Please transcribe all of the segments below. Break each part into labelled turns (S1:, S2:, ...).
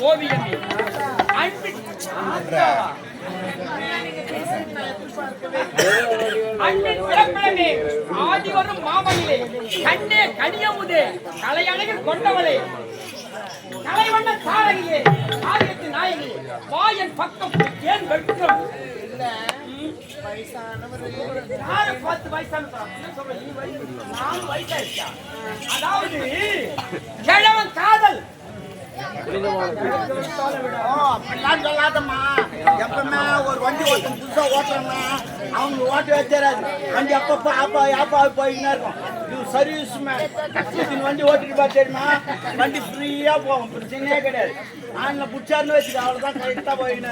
S1: ஓவியம் அன்பின் பிறப்பிடமே ஆதி வரும் மாமனிலே கண்ணே கனியமுதே கலையழகில் கொண்டவளே கலைவண்ண தாரகிலே காரியத்து நாயகி வாயன் பக்கம் ஏன் வெட்கம் அதாவது கிழவன் காதல்
S2: அப்படிலாம் சொல்லாதம்மா. எப்பவுமே ஒரு வண்டி ஓட்டம் புதுசா ஓட்டுறோம்னா அவங்க ஓட்டவே தெரியாது. வண்டி அப்பப்போ அப்பா போயின்னு இருக்கும். இது சர்வீஸ் மேன் வண்டி ஓட்டிட்டு பா தெரியுமா? வண்டி ஃப்ரீயா போகும், பிரச்சனையே கிடையாது. ஆன்ல புடிச்சாருன்னு வச்சுக்க, அவ்வளவுதான் கரெக்டா போயின்னு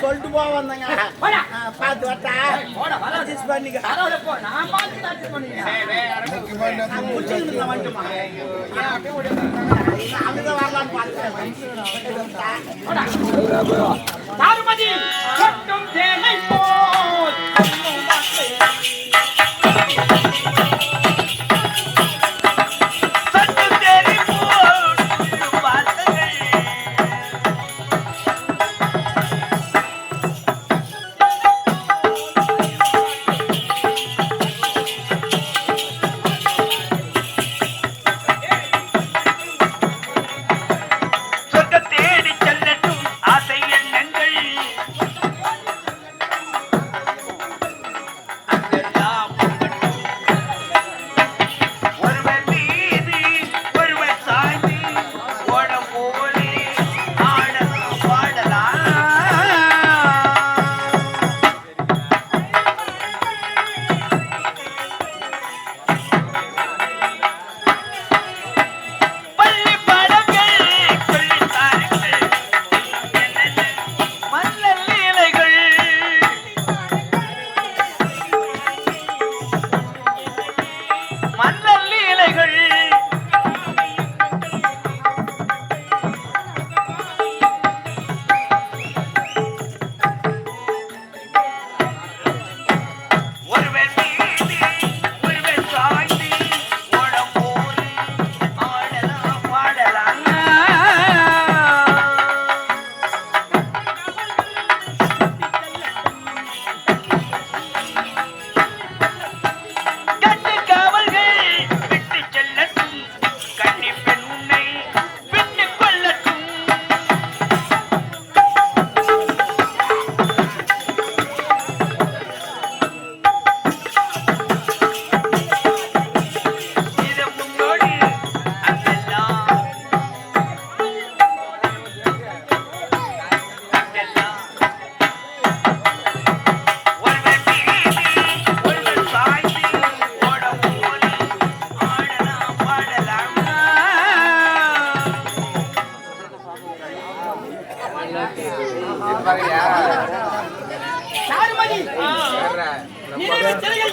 S2: சொல்லிட்டு போக வந்தேங்க. பார்த்து வரட்டா அட்ஜஸ்ட் பண்ணிக்க. வந்துட்டுமா அங்கதான் வரலான்னு பார்த்தேன்.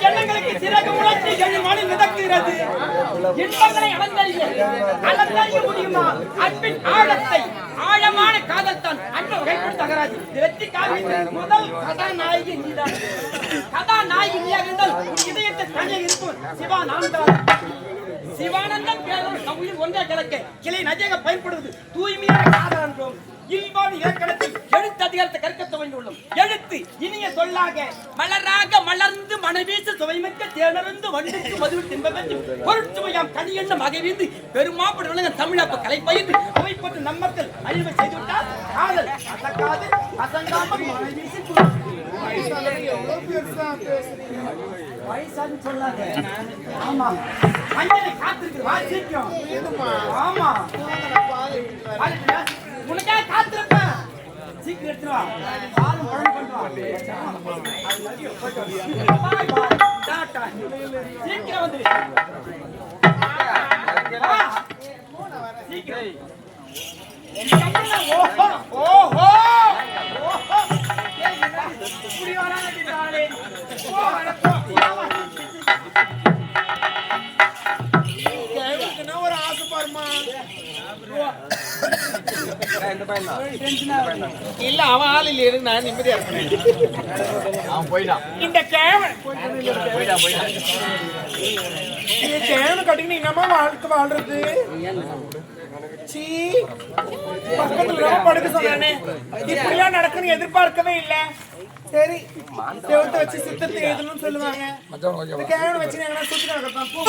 S1: எண்ணங்களுக்கு சிறகு முளைத்து எழுமானி மிதக்கிறது. இன்பங்களை அளந்தறிய முடியுமா? அன்பின் ஆழத்தை ஆழமான காதல் தான் அன்பு வகைப்படும் தகராது. வெற்றி காவியத்தின் முதல் கதாநாயகி நீதான். கதாநாயகி நீயாக இருந்தால் இதயத்தை தனியாக இருக்கும். சிவானந்தம் பேரும் நம் உயிர் ஒன்றே கிழக்க கிளை நதியாக பயன்படுவது தூய்மையான காதல் என்றோம். இல்வான இலக்கணத்தில் எழுத்து அதிகாரத்தை கற்க துவங்கியுள்ளோம். எழுத்து இனிய சொல்லாக மலராக மலர்ந்து மனவீச சுவைமிக்க தேனருந்து வண்டுக்கு மதுவு தின்பென்று பொருட்சுமையாம் கனி எண்ண மகைவீந்து பெருமாப்படு விளங்க தமிழப்ப கலை பயின்று அவைப்பட்டு நம்மக்கள் அழிவை செய்துவிட்டால் காதல் அசக்காது அசங்காமல் மனவீசி வயசான்னு சொல்லாத. ஆமா மஞ்சளை காத்திருக்கு வாசிக்கும். ஆமா உனக்கா காத்திருப்பேன். சீக்கிரம் எடுத்துவா. பாலும் பழம் கொண்டு வா. சீக்கிரம் வந்து ஓஹோ ஒரு ஆசை பாருமா. இல்ல அவன் ஆள் இல்ல இருக்கு. நான் நிம்மதியா இருக்கேன். அவன் போயிட்டான். இந்த கேவன் கட்டிங்க என்னமா வாழ்க்கை வாழ்றது?
S3: சீ, பக்கத்துல ரொம்ப படுக்க சொன்னானே, இப்படிலாம் நடக்குன்னு எதிர்பார்க்கவே இல்ல. சரி, செவுத்த வச்சு சித்தத்தை எழுதணும்னு சொல்லுவாங்க. இந்த கேவனை வச்சு எங்கன்னா சுத்தி நடக்கலாம். போ.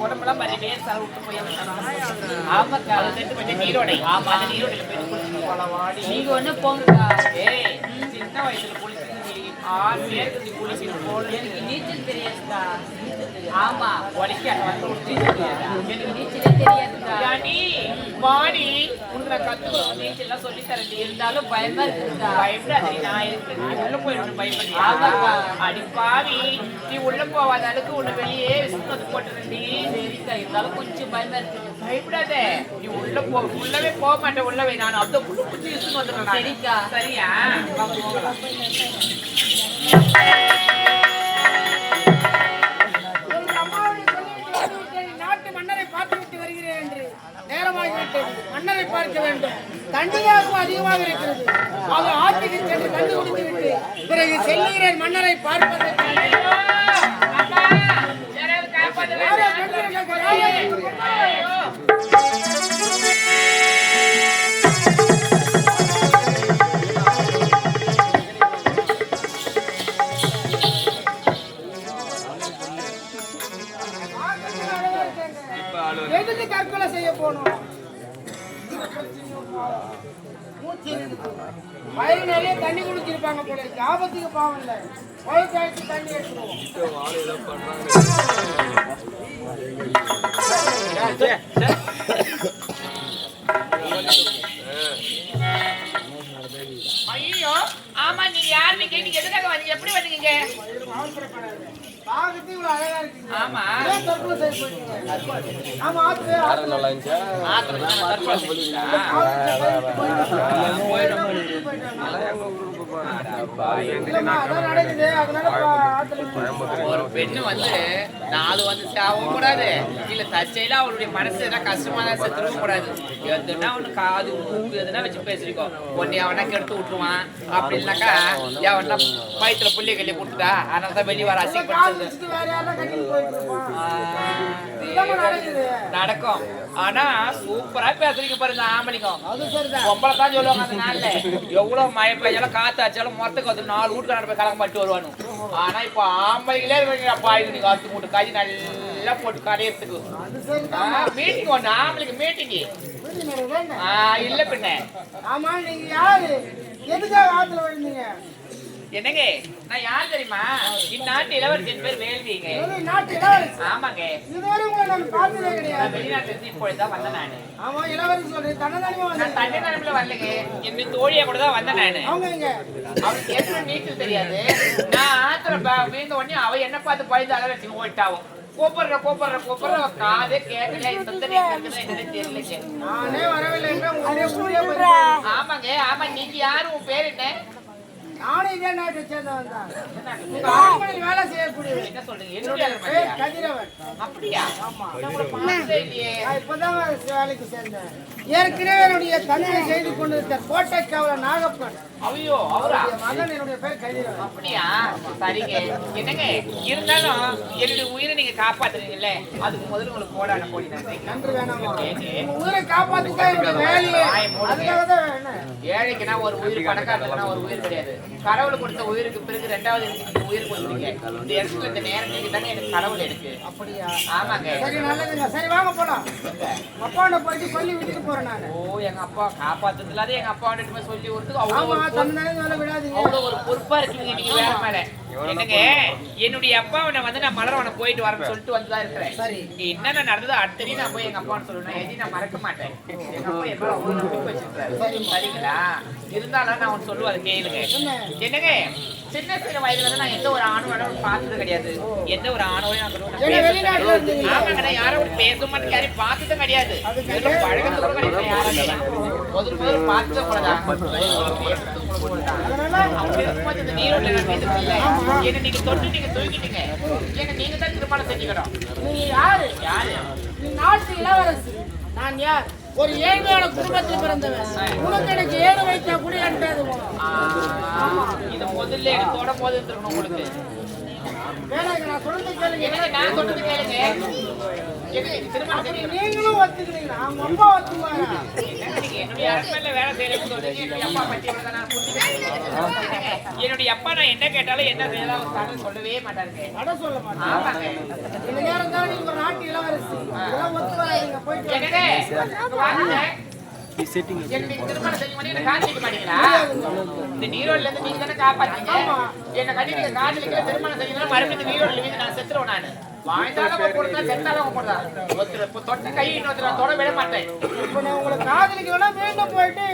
S4: உடம்பெல்லாம் மறுபடியும் வேர்த்தால விட்டு போய் ஆமாக்கா அது ரெண்டு கொஞ்சம் நீரோடை ஆமா அந்த நீரோடையில போயிட்டு குளிச்சுட்டு போலாம் வாடி நீங்க ஒண்ணு போங்கக்கா ஏய் சின்ன வயசுல குளிச்சு 6 பேருக்கு குளிச்சுட்டு போறது எனக்கு நீச்சல் தெரியாதுக்கா ஆமா ஒடிக்க வந்து எனக்கு நீச்சலே தெரியாதுக்கா ராணி வாடி உனக்கு நான் கத்துக்கிறோம் நீச்சல் எல்லாம் சொல்லி தரேன் இருந்தாலும் பயமா இருக்குக்கா பயப்படாதே நான் இருக்கு உள்ள போய் பயப்படி ஆமாக்கா அடி பாவி நீ உள்ள போவாத அளவுக்கு உன்னை வெளியே சுத்தத்து போட்டுறேன்டி சரிக்கா இருந்தாலும் கொஞ்சம் பயமா இருக்கு பயப்படாத நீ உள்ளவே போக மாட்டேன் உள்ளவே நான் அந்த புண்ணு புடிச்சு இழுத்து வந்துடுறேன் சரிக்கா சரியா போகலாம்
S3: நாட்டு மன்னரை பார்த்துவிட்டு வருகிறேன் என்று நேரமாகிவிட்டது. மன்னரை பார்க்க வேண்டும். தண்ணியாகவும் அதிகமாக இருக்கிறது. அது ஆற்றுக்கு சென்று கண்டு குடித்து விட்டு பிறகு செல்லுகிறேன் மன்னரை பார்ப்பதற்கு. எதுக்கு தற்கொலை செய்ய போனோம்? வயிறு நிறைய தண்ணி குடிச்சிருப்பாங்க போல இருக்கு. ஆபத்துக்கு பாவம் இல்லை. வயிற்று தண்ணி எடுத்துருவோம்.
S4: ஐயோ ஆமா நீங்க யாருன்னு கேட்டீங்க எதுக்காக வந்தீங்க எப்படி வந்தீங்க
S3: பாகத்து இவ்வளவு அழகா இருக்கீங்க.
S4: ஆமா
S3: தற்கொலை செய்ய போயிட்டீங்க. ஆமா ஆத்து நல்லா இருந்துச்சு.
S4: ஒரு பெண்ணு வந்து 4 வந்து சாகவும் கூடாது இல்ல தற்செயலா அவளுடைய மனசு எதனா கஷ்டமா தான் செத்துருக்க கூடாது எதுனா ஒண்ணு காது மூக்கு எதுனா வச்சு பேசிருக்கோம் ஒன்னு அவனா கெடுத்து விட்டுருவான் அப்படி இல்லைனாக்கா அவனா வயிற்றுல புள்ளிய கல்லிய கொடுத்துட்டா அதனால தான் வெளியே வர அசிங்கப்படுத்துது நடக்கும் ஆனா சூப்பரா பேசுறீங்க பாருங்க ஆம்பளைக்கும் பொம்பளை தான் சொல்லுவாங்க அந்த நாள்ல எவ்வளவு மழை பெய்யாலும் காத்து அடிச்சாலும் மொத்தக்கு வந்து 4 வீட்டுக்கான போய் கலங்க பட்டு வருவானு ஆனா இப்ப ஆம்பளைகளே பாய்க்கு நீங்க அறுத்து மூட்டு காய்ச்சி நல்லா போட்டு கடையறதுக்கு மீட்டிங் ஒண்ணு ஆம்பளைக்கு மீட்டிங் இல்ல பின்ன
S3: ஆமா நீங்க யாரு எதுக்காக ஆத்துல விழுந்தீங்க?
S4: என்னங்க நான் யார் தெரியுமா இந்நாட்டு இளவரசின் பேர் வேள்விங்க
S3: நாட்டு இளவரசி.
S4: ஆமாங்க
S3: இதுவரை உங்களை நான் பார்த்ததே கிடையாது.
S4: வெளிநாட்டுல இருந்து இப்பொழுதுதான் வந்தேன் நானு
S3: ஆமா இளவரசி சொல்றேன் தன்னதானியமா
S4: நான்
S3: வந்தேன்.
S4: தண்ணி நிலமில வரலைங்க என்னுடைய தோழியா கூட தான் வந்தேன் நானு
S3: அவங்க எங்க?
S4: அவனுக்கு ஏற்கனவே நீச்சல் தெரியாது நான் ஆத்திர வீழ்ந்த உடனே அவ என்ன பார்த்து பயந்து அலவரசி ஓட்டாவும் கூப்பிடுற காதே கேட்கல தெரியல
S3: நானே வரவில்லை என்று உங்களுடைய ஊரே போயிட்டேன்.
S4: ஆமாங்க ஆமா நீங்க யாரு உன் பேர் என்ன
S3: நானும் இதே நாட்டை சேர்ந்தவன் தான். உங்க அரண்மனையில் வேலை செய்யக்கூடியவன்.
S4: என்ன சொல்றீங்க என்னுடைய
S3: பேர் கதிரவன்.
S4: அப்படியா
S3: ஆமா
S4: இல்லையே
S3: நான் இப்பதான் வேலைக்கு சேர்ந்தேன். ஏற்கனவே என்னுடைய தந்தை செய்து கொண்டிருந்த கோட்டை காவலர் நாகப்பன்
S4: ஐயோ அவரா
S3: மகன் என்னுடைய பேர் கதிரவன்.
S4: அப்படியா சரிங்க என்னங்க இருந்தாலும் என்னுடைய உயிரை நீங்க காப்பாத்துறீங்கல்ல அதுக்கு முதல்ல உங்களுக்கு கோடான கோடி நன்றி
S3: நன்றி வேணாமா? உங்க உயிரை காப்பாத்துக்கா என்னுடைய வேலையே. அதுக்காக தான் வேணும்.
S4: ஏழைக்குன்னா ஒரு உயிர் பணக்காரனுக்குன்னா ஒரு உயிர் கிடையாது கடவுள் கொடுத்த உயிருக்கு பிறகு 2வது எனக்கு உயிர் கொடுத்துருங்க இந்த இடத்துல இந்த நேரம் நீங்க தானே எனக்கு கடவுள் எனக்கு
S3: அப்படியா?
S4: ஆமாங்க
S3: சரி நல்லதுங்க. சரி வாங்க போலாம். அப்பாண்ட போயிட்டு சொல்லி விட்டுட்டு போறேன் நானு.
S4: ஓ எங்க அப்பா காப்பாத்துறதுல எங்க அப்பா வந்துட்டு சொல்லி கொடுத்து
S3: ஆமா தந்தானே சொல்ல விடாதீங்க.
S4: அவ்வளவு ஒரு பொறுப்பா இருக்கீங்க நீங்க வேற மேல என்னங்க என்னுடைய அப்பாவை வந்து நான் மலரவனை போயிட்டு வரேன்னு சொல்லிட்டு வந்துதான் இருக்கிறேன்
S3: சரி
S4: என்னென்ன நடந்ததோ அடுத்தடி நான் போய் எங்க அப்பான்னு சொல்லுவேன் எதையும் நான் மறக்க மாட்டேன் எங்க அப்பா எப்ப அவ்வளவு நம்பிக்கை வச்சிருக்காரு சரிங்களா இருந்தாலும் நான் ஒன்று சொல்லுவேன் அதை கேளுங்க என்னங்க சின்ன வயதுல இருந்து நான் எந்த ஒரு ஆணோட பார்த்தது கிடையாது எந்த ஒரு ஆணோட ஆமாங்க நான் யாரும் பேச மாட்டேன் யாரையும் பார்த்ததும் கிடையாது பழகத்து கூட கிடையாது யாருமே முதல் பார்த்தது கூடதான் அப்படி இருக்கும்போது இந்த நீரோட்ல நான் பேசுறதில்லை என்ன நீங்க தொட்டு நீங்க தூக்கிட்டீங்க என்ன நீங்க தான் திருமணம் செஞ்சுக்கணும்
S3: நீங்க யாரு?
S4: யாரு
S3: நீ நாட்டு இளவரசி. நான் யார்? ஒரு ஏழ்மையான குடும்பத்தில் பிறந்தவன். உனக்கு எனக்கு 7 வயசா கூட எட்டாது.
S4: இது முதல்ல எனக்கு தொட போது இருக்கணும் உங்களுக்கு
S3: வேணாங்க நான் சொல்றது கேளுங்க.
S4: நான் சொல்றது கேளுங்க திருமணம் செஞ்சுக்கணும்
S3: நீங்களும் ஒத்துக்கிறீங்களா? அவங்க அப்பா ஒத்துக்குவாங்க.
S4: என்னுடைய அரண்மனையில வேலை செய்யறேன்னு சொல்றீங்க என்னுடைய அப்பா பத்தி எவ்வளவு நான் புரிஞ்சுக்கிறேன் என்னுடைய அப்பா நான் என்ன கேட்டாலும் என்ன செய்யலாம் சொல்லவே மாட்டாருங்க
S3: அட சொல்ல மாட்டேன்.
S4: ஆமாங்க
S3: இந்த நேரம் தான் நீங்க
S4: என்னங்க வாங்க எனக்கு திருமணம் செஞ்சு பண்ணி என்ன காதலிக்க மாட்டீங்களா? இந்த நீரோட்ல இருந்து நீங்க தானே காப்பாத்தீங்க. என்ன கட்டி நீங்க காதலிக்கல திருமணம் செஞ்சீங்கன்னா மறுபடியும் நீரோட்ல வீந்து நான் செத்துருவேன். நானு வாய்ந்தாலும் போடுறேன் செத்தாலும் போடுறேன். ஒருத்தர் தொட்ட கை இன்னொருத்தர் தொட விட மாட்டேன்.
S3: இப்ப நான் உங்களை காதலிக்க வேணா மீண்டும் போயிட்டு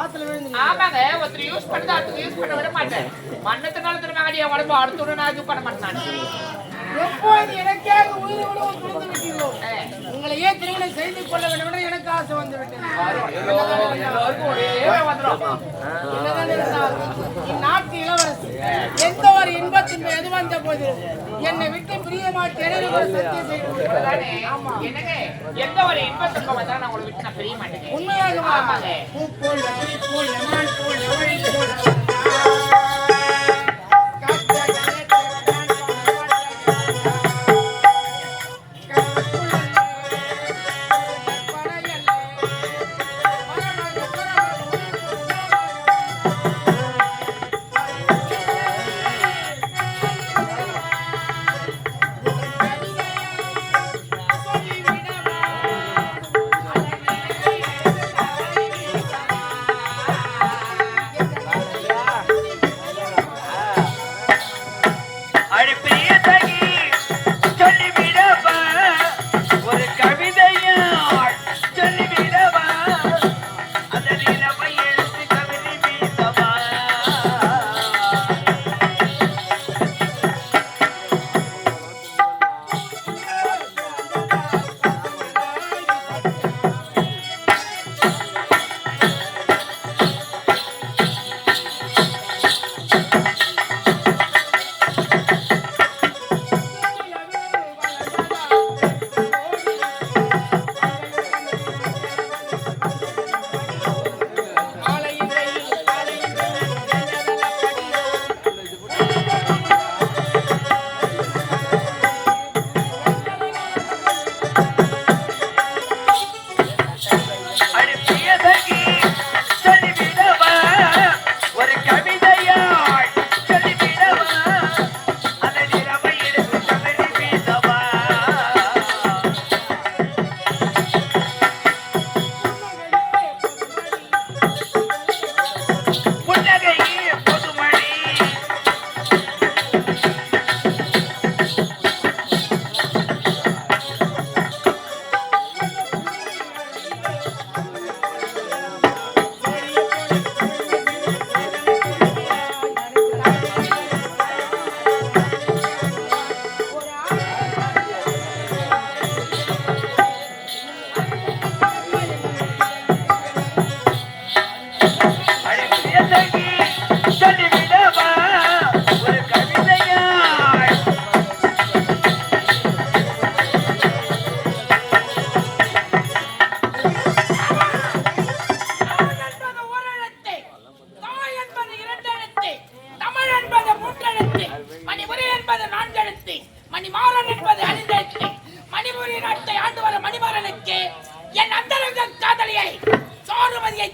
S3: ஆத்துல விழுந்து.
S4: ஆமாங்க ஒருத்தர் யூஸ் பண்ணி அடுத்து யூஸ் பண்ண விட மாட்டேன். மண்ணத்தினால திரும்ப அடியா உடம்பு அடுத்து நான் இது பண்ண மாட்டேன்.
S3: எப்போது எனக்காக உயிரை விட துறந்து விட்டீர்களோ உங்களையே திருமணம் செய்து கொள்ள வேண்டும் என்று எனக்கு ஆசை வந்து விட்டது. இந்நாட்டு இளவரசி எந்த ஒரு இன்பத்தின் எது வந்த போது என்னை விட்டு பிரிய மாட்டேன் சத்தியம் செய்து.
S4: ஆமா என்னங்க எந்த ஒரு இன்பத்துக்கும் வந்தா நான் உங்களை விட்டு நான் பிரிய மாட்டேன்.
S3: உண்மையாக
S4: ஆமாங்க
S3: பூ போல் அடி போல் எமான் போல் எவழி போல்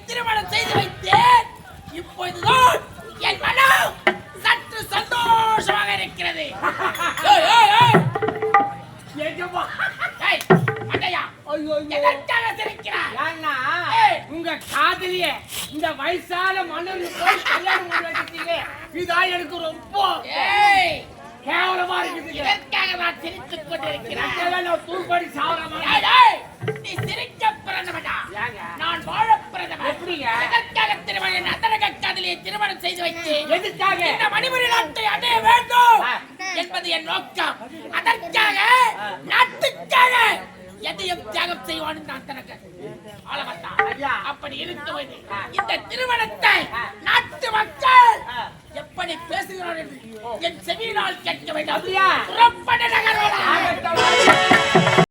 S1: திருமணம் செய்து வைத்தேன். இப்போதுதான் என் மனம் சற்று சந்தோஷமாக இருக்கிறது.
S3: உங்க காதலிய இந்த வயசான மன்னருக்கு போய் கல்யாணம் பண்ணி வச்சிட்டீங்க. இதான் எனக்கு ரொம்ப கேவலமா இருக்குது.
S1: இதற்காக நான் சிரித்துக் கொண்டிருக்கிறேன்.
S3: தூள்படி சாவரமா
S1: நீ சிரிக்க பிறந்தவனா? நான் வாழ பிறந்தவன்.
S3: எப்படிங்க?
S1: எதற்காக திருமணம் அந்தரங்க காதலியை திருமணம் செய்து வைத்து
S3: எதுக்காக
S1: இந்த மணிமணி நாட்டை அடைய வேண்டும் என்பது என் நோக்கம். அதற்காக நாட்டுக்காக எதையும் தியாகம் செய்வான் நான் தனக்கு ஆளவந்தான். அப்படி இருக்கும்போது இந்த திருமணத்தை நாட்டு மக்கள் எப்படி பேசுகிறார்கள் என்று என் செவியினால் கேட்க வேண்டும். புறப்பட நகர்வதா